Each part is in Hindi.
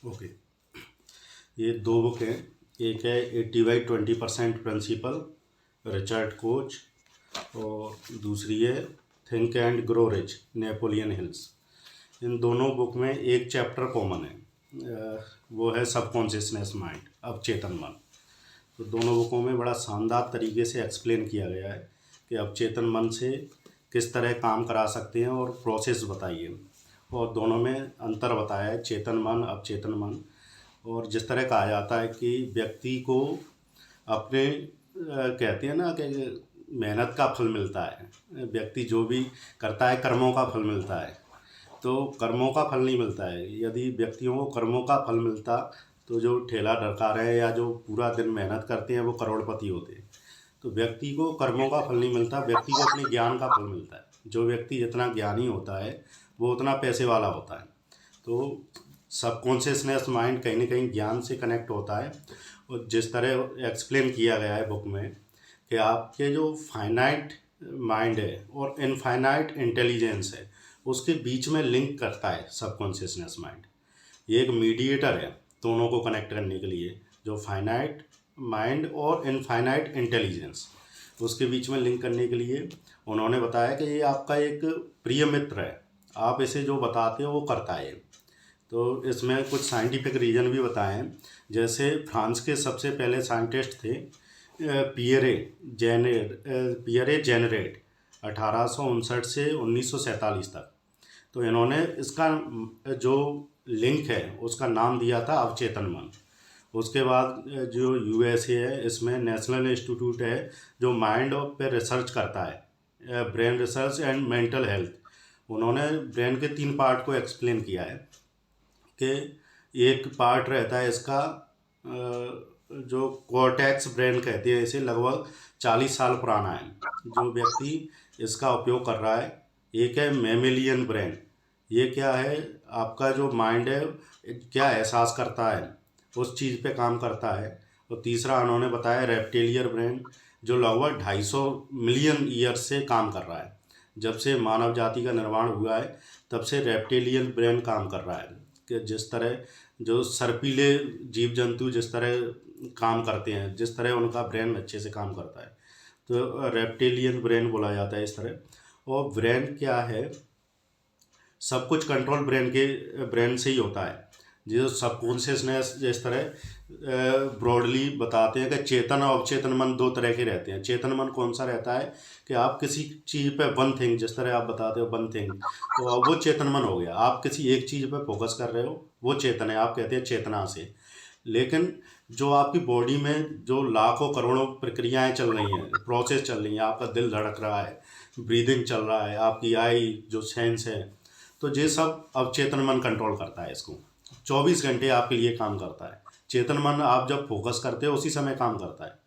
ओके। ये दो बुक हैं। एक है 80/20% प्रिंसिपल, रिचर्ड कोच, और दूसरी है Think and grow Rich, Napoleon Hill's. इन दोनों बुक में एक चैप्टर कॉमन है, वो है सबकॉन्शियसनेस माइंड, अवचेतन मन। तो दोनों बुकों में बड़ा शानदार तरीके से एक्सप्लेन किया गया है कि अवचेतन मन से किस तरह काम करा सकते हैं और प्रोसेस बताइए। और दोनों में अंतर बताया है, चेतन मन, अवचेतन मन। और जिस तरह कहा जाता है कि व्यक्ति को अपने कहते हैं ना कि मेहनत का फल मिलता है, व्यक्ति जो भी करता है कर्मों का फल मिलता है। तो कर्मों का फल नहीं मिलता है। यदि व्यक्तियों को कर्मों का फल मिलता तो जो ठेला ढका रहे या जो पूरा दिन मेहनत करते हैं वो करोड़पति होते। तो व्यक्ति को कर्मों का फल नहीं मिलता, व्यक्ति को अपने ज्ञान का फल मिलता है। जो व्यक्ति जितना ज्ञानी होता है वो उतना पैसे वाला होता है। तो सबकॉन्शियसनेस माइंड कहीं ना कहीं ज्ञान से कनेक्ट होता है। और जिस तरह एक्सप्लेन किया गया है बुक में कि आपके जो फाइनाइट माइंड है और इनफाइनाइट इंटेलिजेंस है, उसके बीच में लिंक करता है सबकॉन्शियसनेस माइंड। ये एक मीडिएटर है दोनों को कनेक्ट करने के लिए, जो फाइनाइट माइंड और इनफाइनाइट इंटेलिजेंस, उसके बीच में लिंक करने के लिए उन्होंने बताया कि ये आपका एक प्रिय मित्र है, आप इसे जो बताते हो वो करता है। तो इसमें कुछ साइंटिफिक रीज़न भी बताए हैं। जैसे फ्रांस के सबसे पहले साइंटिस्ट थे पियरे जेनरेट, 1859 से 1947 तक। तो इन्होंने इसका जो लिंक है उसका नाम दिया था अवचेतन मन। उसके बाद जो यूएसए है, इसमें नेशनल इंस्टीट्यूट है जो माइंड पे रिसर्च करता है, brain research and mental health. उन्होंने ब्रेन के 3 पार्ट को एक्सप्लेन किया है कि एक पार्ट रहता है इसका जो कॉर्टेक्स ब्रेन कहते हैं इसे, लगभग 40 साल पुराना है जो व्यक्ति इसका उपयोग कर रहा है। एक है मेमेलियन ब्रेन, ये क्या है, आपका जो माइंड है क्या एहसास करता है उस चीज़ पे काम करता है। और तीसरा उन्होंने बताया रेप्टिलियन ब्रेन, जो लगभग 250 मिलियन ईयर से काम कर रहा है। जब से मानव जाति का निर्माण हुआ है तब से रेप्टिलियन ब्रेन काम कर रहा है। कि जिस तरह जो सर्पीले जीव जंतु जिस तरह काम करते हैं, जिस तरह उनका ब्रेन अच्छे से काम करता है, तो रेप्टिलियन ब्रेन बोला जाता है इस तरह। और ब्रेन क्या है, सब कुछ कंट्रोल ब्रेन से ही होता है। जो सबकॉन्शियसनेस जिस तरह ब्रॉडली बताते हैं कि चेतन और अवचेतन मन 2 तरह के रहते हैं। चेतन मन कौन सा रहता है कि आप किसी चीज़ पे वन थिंग, जिस तरह आप बताते हो वन थिंग, तो अब वो चेतन मन हो गया। आप किसी एक चीज़ पे फोकस कर रहे हो, वो चेतन है, आप कहते हैं चेतना से। लेकिन जो आपकी बॉडी में जो लाखों करोड़ों प्रक्रियाएं चल रही हैं, प्रोसेस चल रही हैं, आपका दिल धड़क रहा है, ब्रीदिंग चल रहा है, आपकी आई जो सेंस है, तो ये सब अवचेतन मन कंट्रोल करता है। इसको 24 घंटे आपके लिए काम करता है। चेतन मन आप जब फोकस करते हो उसी समय काम करता है।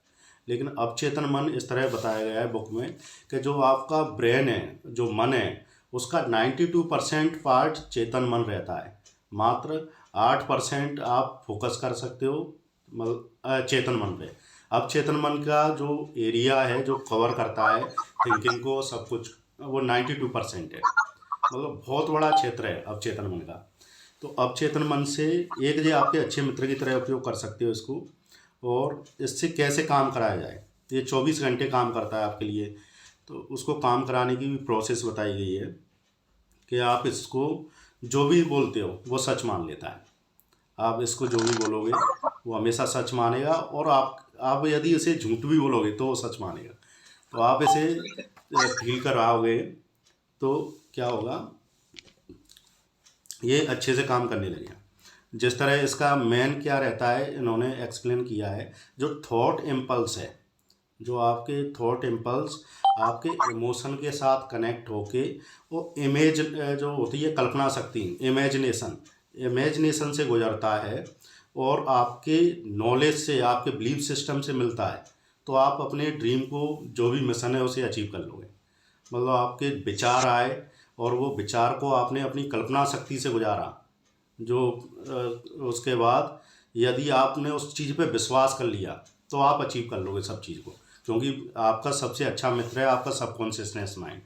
लेकिन अवचेतन मन इस तरह बताया गया है बुक में कि जो आपका ब्रेन है, जो मन है, उसका 92% पार्ट चेतन मन रहता है। मात्र 8% आप फोकस कर सकते हो मतलब चेतन मन पे। अब चेतन मन का जो एरिया है जो कवर करता है थिंकिंग को, सब कुछ, वो 92% है। मतलब बहुत बड़ा क्षेत्र है अवचेतन मन का। तो अवचेतन मन से एक जो आपके अच्छे मित्र की तरह उपयोग कर सकते हो इसको। और इससे कैसे काम कराया जाए, ये 24 घंटे काम करता है आपके लिए। तो उसको काम कराने की भी प्रोसेस बताई गई है कि आप इसको जो भी बोलते हो वो सच मान लेता है। आप इसको जो भी बोलोगे वो हमेशा सच मानेगा, और आप यदि इसे झूठ भी बोलोगे तो वो सच मानेगा। तो आप इसे फील कराओगे तो क्या होगा, ये अच्छे से काम करने लगेगा। जिस तरह इसका मेन क्या रहता है इन्होंने एक्सप्लेन किया है, जो थॉट इम्पल्स है, जो आपके थॉट इम्पल्स आपके इमोशन के साथ कनेक्ट होके वो इमेज जो होती है कल्पना शक्ति, इमेजिनेशन से गुजरता है और आपके नॉलेज से, आपके बिलीफ सिस्टम से मिलता है। तो आप अपने ड्रीम को, जो भी मिशन है, उसे अचीव कर लोगे। मतलब आपके विचार आए और वो विचार को आपने अपनी कल्पना शक्ति से गुजारा, जो उसके बाद यदि आपने उस चीज़ पे विश्वास कर लिया तो आप अचीव कर लोगे सब चीज़ को, क्योंकि आपका सबसे अच्छा मित्र है आपका सबकॉन्शियसनेस माइंड।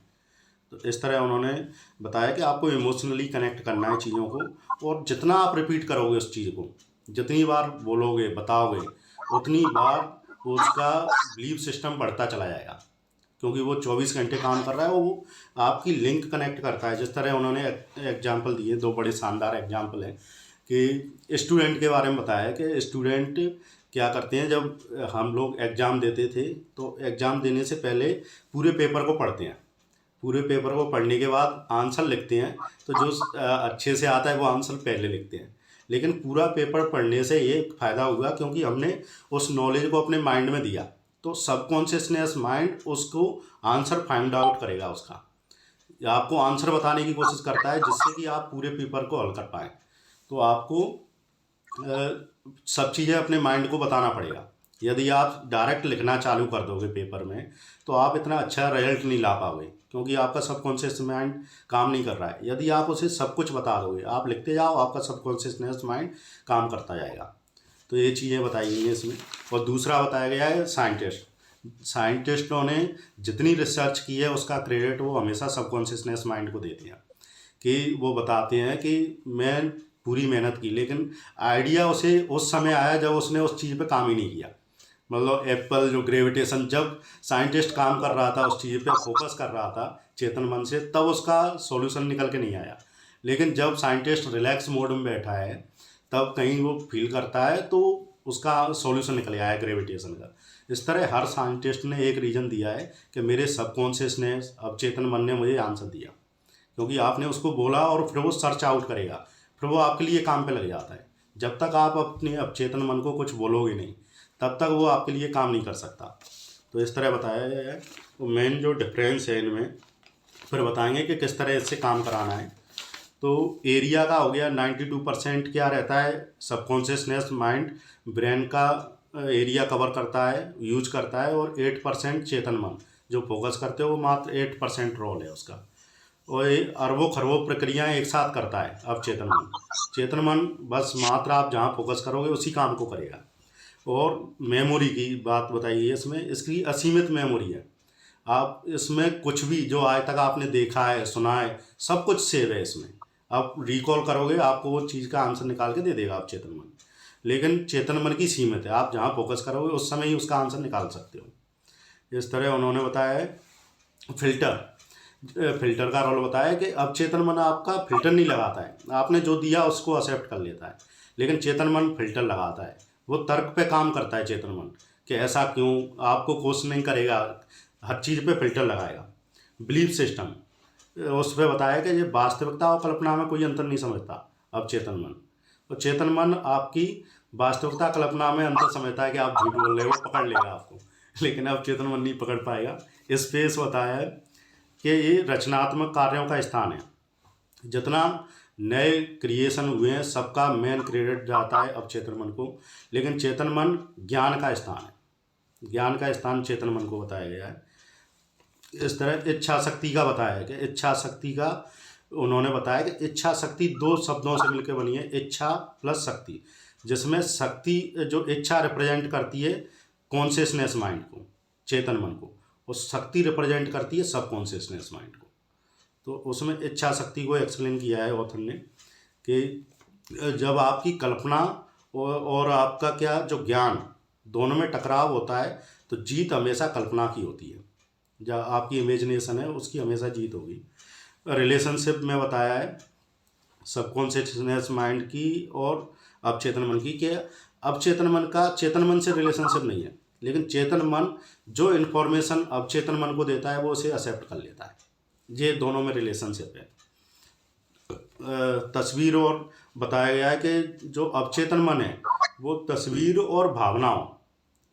तो इस तरह उन्होंने बताया कि आपको इमोशनली कनेक्ट करना है चीज़ों को, और जितना आप रिपीट करोगे उस चीज़ को, जितनी बार बोलोगे बताओगे, उतनी बार उसका बिलीफ सिस्टम बढ़ता चला जाएगा, क्योंकि वो 24 घंटे काम कर रहा है, वो आपकी लिंक कनेक्ट करता है। जिस तरह उन्होंने एग्जाम्पल दिए, दो बड़े शानदार एग्जाम्पल हैं कि स्टूडेंट के बारे में बताया कि स्टूडेंट क्या करते हैं, जब हम लोग एग्ज़ाम देते थे तो एग्ज़ाम देने से पहले पूरे पेपर को पढ़ते हैं, पूरे पेपर को पढ़ने के बाद आंसर लिखते हैं, तो जो अच्छे से आता है वो आंसर पहले लिखते हैं। लेकिन पूरा पेपर पढ़ने से ये फ़ायदा हुआ क्योंकि हमने उस नॉलेज को अपने माइंड में दिया, तो सबकॉन्शियसनेस माइंड उसको आंसर फाइंड आउट करेगा उसका, या आपको आंसर बताने की कोशिश करता है जिससे कि आप पूरे पेपर को हल कर पाएँ। तो आपको सब चीज़ें अपने माइंड को बताना पड़ेगा। यदि आप डायरेक्ट लिखना चालू कर दोगे पेपर में, तो आप इतना अच्छा रिजल्ट नहीं ला पाओगे, क्योंकि आपका सबकॉन्शियस माइंड काम नहीं कर रहा है। यदि आप उसे सब कुछ बता दोगे, आप लिखते जाओ, आपका सबकॉन्शियसनेस माइंड काम करता जाएगा। तो ये चीज़ें बताई गई हैं इसमें। और दूसरा बताया गया है साइंटिस्टों ने जितनी रिसर्च की है उसका क्रेडिट वो हमेशा सबकॉन्शियसनेस माइंड को देते हैं, कि वो बताते हैं कि मैं पूरी मेहनत की, लेकिन आइडिया उसे उस समय आया जब उसने उस चीज़ पे काम ही नहीं किया। मतलब एप्पल जो ग्रेविटेशन, जब साइंटिस्ट काम कर रहा था उस चीज़ पे, फोकस कर रहा था चेतन मन से, तब उसका सॉल्यूशन निकल के नहीं आया। लेकिन जब साइंटिस्ट रिलैक्स मोड में बैठा है, तब कहीं वो फील करता है तो उसका सॉल्यूशन निकल आया है ग्रेविटेशन का। इस तरह हर साइंटिस्ट ने एक रीज़न दिया है कि मेरे सबकॉन्शियसनेस अवचेतन मन ने मुझे आंसर दिया, क्योंकि आपने उसको बोला और फिर वो सर्च आउट करेगा, फिर वो आपके लिए काम पे लग जाता है। जब तक आप अपने अवचेतन मन को कुछ बोलोगे नहीं, तब तक वो आपके लिए काम नहीं कर सकता। तो इस तरह बताया गया है। तो मेन जो डिफरेंस है इनमें, फिर बताएंगे कि किस तरह इससे काम कराना है। तो एरिया का हो गया 92% क्या रहता है, सबकॉन्शियसनेस माइंड ब्रेन का एरिया कवर करता है, यूज करता है, और 8% चेतन मन जो फोकस करते हो, वो मात्र 8% रोल है उसका। और ये अरबों खरबों प्रक्रियाएं एक साथ करता है अब चेतन मन बस मात्र आप जहाँ फोकस करोगे उसी काम को करेगा। और मेमोरी की बात बताइए इसमें, इसकी असीमित मेमोरी है। आप इसमें कुछ भी जो आज तक आपने देखा है, सुना है, सब कुछ सेव है इसमें। आप रिकॉल करोगे, आपको वो चीज़ का आंसर निकाल के दे देगा आप चेतन मन। लेकिन चेतन मन की सीमित है, आप जहाँ फोकस करोगे उस समय ही उसका आंसर निकाल सकते हो। इस तरह उन्होंने बताया है। फिल्टर का रोल बताया कि अब चेतन मन आपका फिल्टर नहीं लगाता है, आपने जो दिया उसको एक्सेप्ट कर लेता है। लेकिन चेतन मन फिल्टर लगाता है, वो तर्क पे काम करता है चेतन मन, कि ऐसा क्यों, आपको क्वेश्चनिंग करेगा, हर चीज़ पे फिल्टर लगाएगा। बिलीफ सिस्टम, उस पर बताया कि ये वास्तविकता और कल्पना में कोई अंतर नहीं समझता अब चेतन मन। तो चेतन मन आपकी वास्तविकता कल्पना में अंतर समझता है कि आप झूठ बोल रहे हो, पकड़ लेगा आपको, लेकिन अब चेतन मन नहीं पकड़ पाएगा। स्पेस बताया है कि ये रचनात्मक कार्यों का स्थान है। जितना नए क्रिएशन हुए हैं सबका मेन क्रेडिट जाता है अब चेतन मन को, लेकिन चेतन मन ज्ञान का स्थान है, ज्ञान का स्थान चेतन मन को बताया गया है। इस तरह इच्छा शक्ति का बताया है कि इच्छा शक्ति का उन्होंने बताया कि इच्छा शक्ति दो शब्दों से मिलकर बनी है, इच्छा प्लस शक्ति, जिसमें शक्ति जो इच्छा रिप्रेजेंट करती है कॉन्शियसनेस माइंड को, चेतन मन को, और शक्ति रिप्रेजेंट करती है सबकॉन्शियसनेस माइंड को। तो उसमें इच्छा शक्ति को एक्सप्लेन किया है ऑथर ने कि जब आपकी कल्पना और आपका क्या जो ज्ञान दोनों में टकराव होता है, तो जीत हमेशा कल्पना की होती है। जो आपकी इमेजिनेशन है उसकी हमेशा जीत होगी। रिलेशनशिप में बताया है सबकॉन्शियसनेस माइंड की और अवचेतन मन की, कि अवचेतन मन का चेतन मन से रिलेशनशिप नहीं है, लेकिन चेतन मन जो इन्फॉर्मेशन अवचेतन मन को देता है वो उसे एक्सेप्ट कर लेता है। ये दोनों में रिलेशनशिप है। तस्वीर और बताया गया है कि जो अवचेतन मन है वो तस्वीर और भावनाओं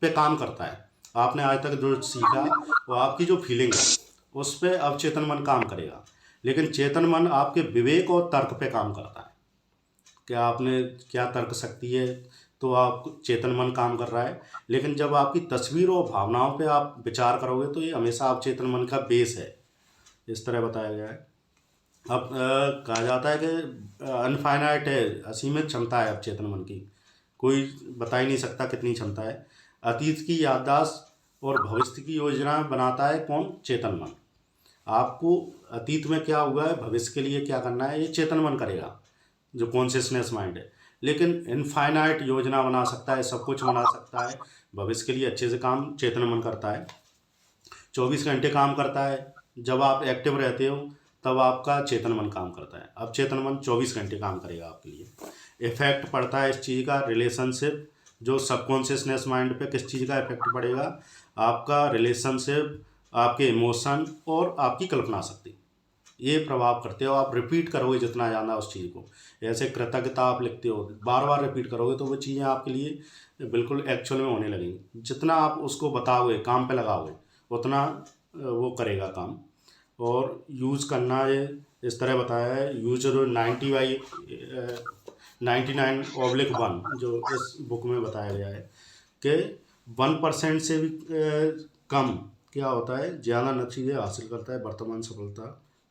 पे काम करता है। आपने आज तक जो सीखा वो आपकी जो फीलिंग है उस पे अवचेतन मन काम करेगा, लेकिन चेतन मन आपके विवेक और तर्क पे काम करता है। क्या आपने क्या तर्क शक्ति है, तो आप चेतन मन काम कर रहा है। लेकिन जब आपकी तस्वीर और भावनाओं पे आप विचार करोगे तो ये हमेशा आप चेतन मन का बेस है। इस तरह बताया गया है। अब कहा जाता है कि अनफाइनाइट है, असीमित क्षमता है अब चेतन मन की, कोई बता ही नहीं सकता कितनी क्षमता है। अतीत की याददाश्त और भविष्य की योजना बनाता है कौन, चेतन मन। आपको अतीत में क्या हुआ है, भविष्य के लिए क्या करना है, ये चेतन मन करेगा, जो कॉन्शियसनेस माइंड है। लेकिन इनफाइनाइट योजना बना सकता है, सब कुछ बना सकता है, भविष्य के लिए अच्छे से काम चेतन मन करता है। 24 घंटे काम करता है। जब आप एक्टिव रहते हो तब आपका चेतन मन काम करता है। अब चेतन मन 24 घंटे काम करेगा आपके लिए। इफेक्ट पड़ता है इस चीज़ का, रिलेशनशिप, जो सबकॉन्शियसनेस माइंड पे किस चीज़ का इफेक्ट पड़ेगा, आपका रिलेशनशिप, आपके इमोशन और आपकी कल्पना शक्ति, ये प्रभाव करते हो। आप रिपीट करोगे जितना ज़्यादा उस चीज़ को, ऐसे कृतज्ञता आप लिखते हो, बार बार रिपीट करोगे तो वो चीज़ें आपके लिए बिल्कुल एक्चुअल में होने लगेंगी। जितना आप उसको बताओगे, काम पे लगाओगे, उतना वो करेगा काम। और यूज़ करना है इस तरह बताया है, यूज 99/1 जो इस बुक में बताया गया है कि 1% से भी कम क्या होता है, ज़्यादा नतीजे हासिल करता है, वर्तमान सफलता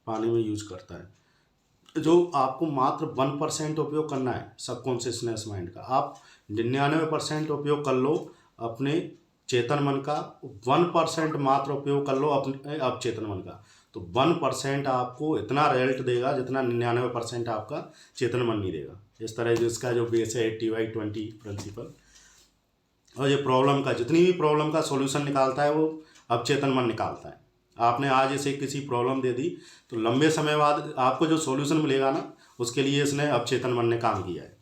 पाने में यूज करता है। जो आपको मात्र 1% उपयोग करना है सबकॉन्शियसनेस माइंड का, आप 99% उपयोग कर लो अपने चेतन मन का, 1% मात्र उपयोग कर लो अपने अवचेतन मन का, तो 1% आपको इतना रिजल्ट देगा जितना 99% आपका चेतन मन नहीं देगा। इस तरह जो इसका जो बेस है 80/20 प्रिंसिपल। और ये प्रॉब्लम का, जितनी भी प्रॉब्लम का सॉल्यूशन निकालता है वो अवचेतन मन निकालता है। आपने आज इसे किसी प्रॉब्लम दे दी तो लंबे समय बाद आपको जो सॉल्यूशन मिलेगा ना, उसके लिए इसने अवचेतन मन ने काम किया है।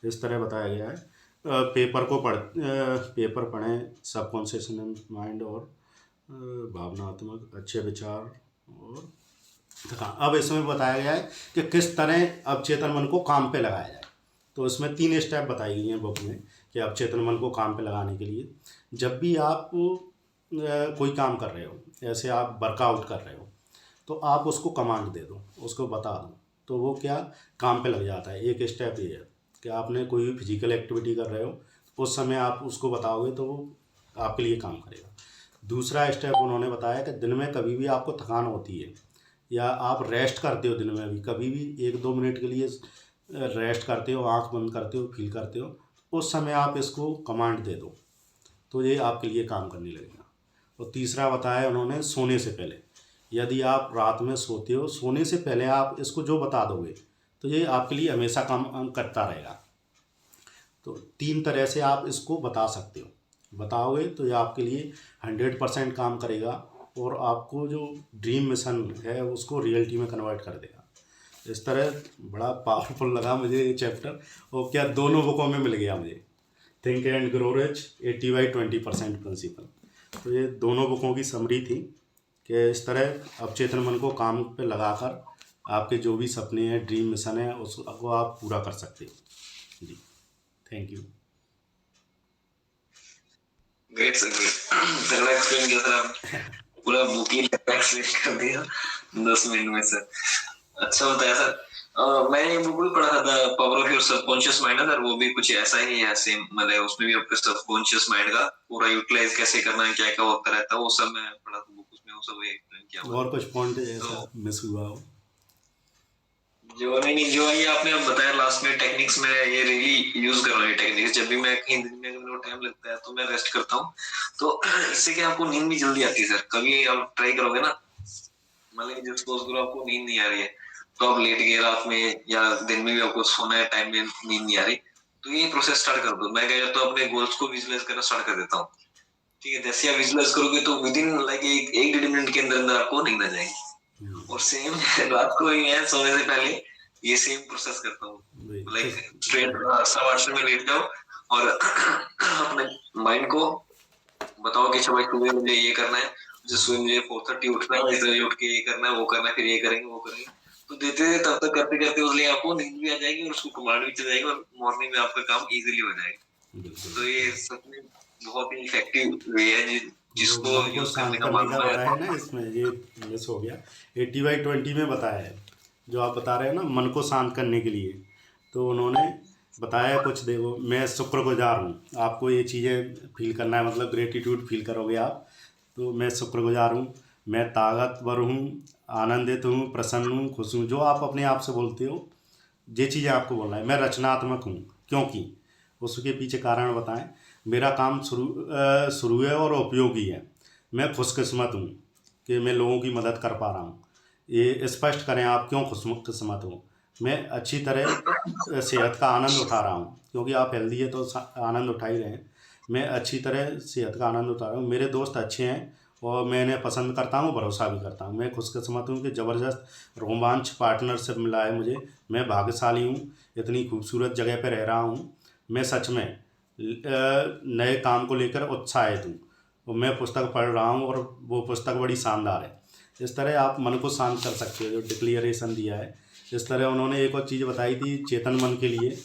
इस तरह बताया गया है। पेपर पढ़ें, सबकॉन्शियस माइंड और भावनात्मक अच्छे विचार और थकान। अब इसमें बताया गया है कि किस तरह अवचेतन मन को काम पे लगाया जाए। तो इसमें 3 स्टेप बताई गई हैं बुक में कि अवचेतन मन को काम पे लगाने के लिए, जब भी आप कोई काम कर रहे हो, ऐसे आप वर्कआउट कर रहे हो, तो आप उसको कमांड दे दो, उसको बता दो, तो वो क्या काम पे लग जाता है। एक स्टेप ये है कि आपने कोई भी फिजिकल एक्टिविटी कर रहे हो, उस समय आप उसको बताओगे तो वो आपके लिए काम करेगा। दूसरा स्टेप उन्होंने बताया कि दिन में कभी भी आपको थकान होती है या आप रेस्ट करते हो, दिन में भी कभी भी 1-2 मिनट के लिए रेस्ट करते हो, आंख बंद करते हो, फील करते हो, उस समय आप इसको कमांड दे दो तो ये आपके लिए काम करने लगेगा। और तीसरा बताया उन्होंने, सोने से पहले, यदि आप रात में सोते हो, सोने से पहले आप इसको जो बता दोगे तो ये आपके लिए हमेशा काम करता रहेगा। तो 3 तरह से आप इसको बता सकते हो, बताओगे तो ये आपके लिए 100% काम करेगा और आपको जो ड्रीम मिशन है उसको रियलिटी में कन्वर्ट कर देगा। इस तरह बड़ा पावरफुल लगा मुझे ये चैप्टर, और क्या दोनों बुकों में मिल गया मुझे, think and grow rich, 80/20% principle. तो ये दोनों बुकों की समरी थी कि इस तरह अवचेतन मन को काम पे लगाकर आपके जो भी सपने हैं, ड्रीम मिशन है, उसको आप पूरा कर सकते हो। जी, thank you. Great sir, great. तगड़ा एक्सप्लेन किया सर आपने, पूरा बुक ही एक्सप्लेन कर दिया 10 मिनट में सर। अच्छा बताया सर। मैंने ये बुक भी पढ़ा था, power of your subconscious mind, sir वो भी कुछ ऐसा ही है सेम, मतलब उसमें भी आपके सबकॉन्शियस माइंड का पूरा यूटिलाइज कैसे करना है, क्या क्या होता रहता है, वो सब मैं पढ़ा था बुक, उसमें वो सब एक्सप्लेन किया हुआ। और कुछ पॉइंट ऐसा मिस हुआ हो? जो नहीं, जो ये आपने अब बताया लास्ट में टेक्निक्स में, ये रियली यूज कर रहा हूँ ये टेक्निक्स। जब भी मैं कहीं दिन में मेरे को टाइम लगता है तो मैं रेस्ट करता हूँ, तो इससे क्या आपको नींद भी जल्दी आती है सर। कभी आप ट्राई करोगे ना, मतलब जब सपोज करो आपको नींद नहीं आ रही है, तो आप लेट गए रात में या दिन में भी आपको सोना है, टाइम में नींद नहीं आ रही, तो ये प्रोसेस स्टार्ट कर दो। मैं क्या करता हूँ, अपने गोल्स को विजुअलाइज करना स्टार्ट कर देता हूँ। ठीक है, जैसे आप विजुअलाइज करोगे तो विद इन लाइक 1-1.5 मिनट के अंदर अंदर आपको नींद आ जाएगी। और सेम रात को ही मैं सोने से पहले ये सेम प्रोसेस करता हूँ, लाइक स्ट्रेट 8:15 में लेट जाओ और अपने माइंड को बताओ कि भाई सुबह मुझे ये करना है, सुबह मुझे 4:30 उठना है, इसलिए उठ के ये करना है, वो करना है, फिर ये करेंगे वो करेंगे, तो देते तब तक करते करते उसलिए आपको नींद भी आ जाएगी और उसको कमांड भी चल जाएगी और मॉर्निंग में आपका काम इजीली हो जाएगा। तो ये सच में बहुत ही इफेक्टिव वे है जिसको यूज करने का मालूम है ना, इसमें ये मिस हो गया। 80/20 में बताया है, जो आप बता रहे हैं ना मन को शांत करने के लिए, तो उन्होंने बताया कुछ, देखो मैं शुक्रगुजार हूँ, आपको ये चीज़ें फील करना है, मतलब ग्रेटिट्यूड फील करोगे आप, तो मैं शुक्रगुजार हूँ, मैं ताकतवर हूँ, आनंदित हूँ, प्रसन्न हूँ, खुश हूँ, जो आप अपने आप से बोलते हो, ये चीज़ें आपको बोलना है। मैं रचनात्मक हूँ क्योंकि, उसके पीछे कारण बताएं, मेरा काम शुरू है और उपयोगी है। मैं खुशकिस्मत हूँ कि मैं लोगों की मदद कर पा रहा हूँ। ये स्पष्ट करें आप क्यों खुशकिस्मत हो। मैं अच्छी तरह सेहत का आनंद उठा रहा हूँ, क्योंकि आप हेल्दी है तो आनंद उठा ही रहे हैं। मैं अच्छी तरह सेहत का आनंद उठा रहा हूँ, मेरे दोस्त अच्छे हैं और मैं इन्हें पसंद करता हूँ, भरोसा भी करता हूँ। मैं खुशकिस्मत हूँ कि ज़बरदस्त रोमांच पार्टनरशिप मिला है मुझे। मैं भाग्यशाली हूँ, इतनी खूबसूरत जगह पर रह रहा हूँ। मैं सच में नए काम को लेकर उत्साहित हूँ और मैं पुस्तक पढ़ रहा हूँ और वो पुस्तक बड़ी शानदार है। इस तरह आप मन को शांत कर सकते हो, जो डिक्लेरेशन दिया है। इस तरह उन्होंने एक और चीज़ बताई थी चेतन मन के लिए,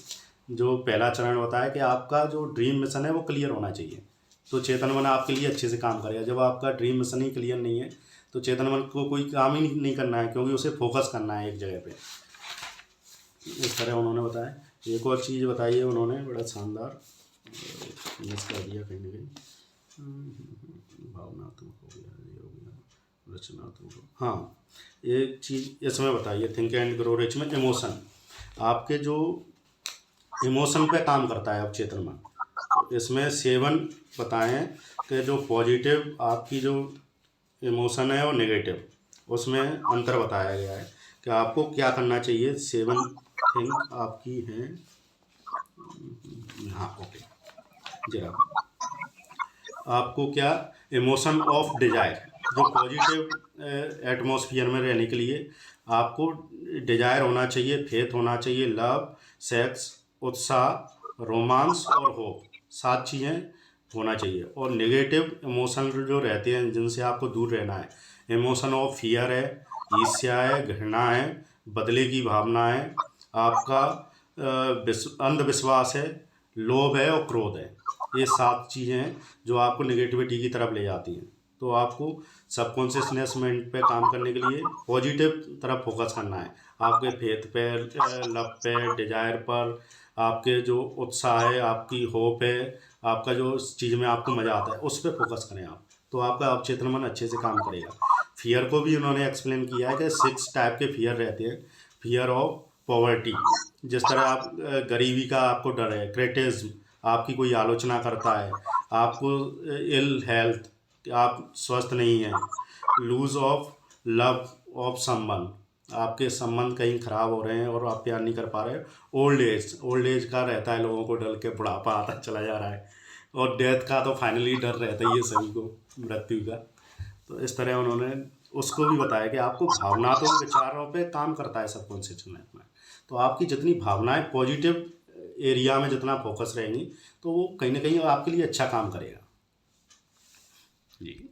जो पहला चरण बताया कि आपका जो ड्रीम मिशन है वो क्लियर होना चाहिए। तो चेतन मन आपके लिए अच्छे से काम करेगा। जब आपका ड्रीम मिशन ही क्लियर नहीं है तो चेतन मन को कोई काम ही नहीं करना है, क्योंकि उसे फोकस करना है एक जगह पे। इस तरह उन्होंने बताया। एक और चीज़ बताई है उन्होंने, बड़ा शानदार, मिस कर दिया कहीं ना कहीं। भावनात्मक हो गया, ये हो गया, रचनात्मक हो। हाँ, एक चीज़ इसमें बताइए, थिंक एंड ग्रो रिच में इमोशन, आपके जो इमोशन पे काम करता है अब चेतन मन। तो इसमें 7 बताएं कि जो पॉजिटिव आपकी जो इमोशन है और नेगेटिव, उसमें अंतर बताया गया है कि आपको क्या करना चाहिए। 7 थिंग आपकी हैं। हाँ, ओके, जरा आपको क्या, इमोशन ऑफ डिजायर, जो पॉजिटिव एटमॉस्फियर में रहने के लिए आपको डिजायर होना चाहिए, फेथ होना चाहिए, लव, सेक्स, उत्साह, रोमांस और होप, 7 चीज़ें होना चाहिए। और नेगेटिव इमोशन जो रहते हैं जिनसे आपको दूर रहना है, इमोशन ऑफ फियर है, ईर्ष्या है, घृणा है, बदले की भावना है, आपका अंधविश्वास है, लोभ है और क्रोध है। ये 7 चीज़ें हैं जो आपको नेगेटिविटी की तरफ ले जाती हैं। तो आपको सबकॉन्शियसनेस माइंड पे काम करने के लिए पॉजिटिव तरफ फोकस करना है। आपके फेथ पे, लव पे, डिजायर पर, आपके जो उत्साह है, आपकी होप है, आपका जो उस चीज़ में आपको मज़ा आता है उस पर फोकस करें आप, तो आपका अवचेतन मन अच्छे से काम करेगा। फियर को भी उन्होंने एक्सप्लेन किया है कि 6 टाइप के फियर रहते हैं। फियर ऑफ पॉवर्टी, जिस तरह आप गरीबी का आपको डर है, क्रिटिसिज्म, आपकी कोई आलोचना करता है, आपको इल हेल्थ, आप स्वस्थ नहीं हैं, lose of love of someone, आपके संबंध कहीं ख़राब हो रहे हैं और आप प्यार नहीं कर पा रहे। ओल्ड एज का रहता है लोगों को डर के, बुढ़ापा आता चला जा रहा है। और डेथ का तो फाइनली डर रहता ही है सभी को, मृत्यु का। तो इस तरह उन्होंने उसको भी बताया कि आपको भावनात्मक विचारों पे काम करता है सबकॉन्शियस माइंड में। तो आपकी जितनी भावनाएं पॉजिटिव एरिया में जितना फोकस रहेंगी तो वो कहीं ना कहीं आपके लिए अच्छा काम करेगा। जी।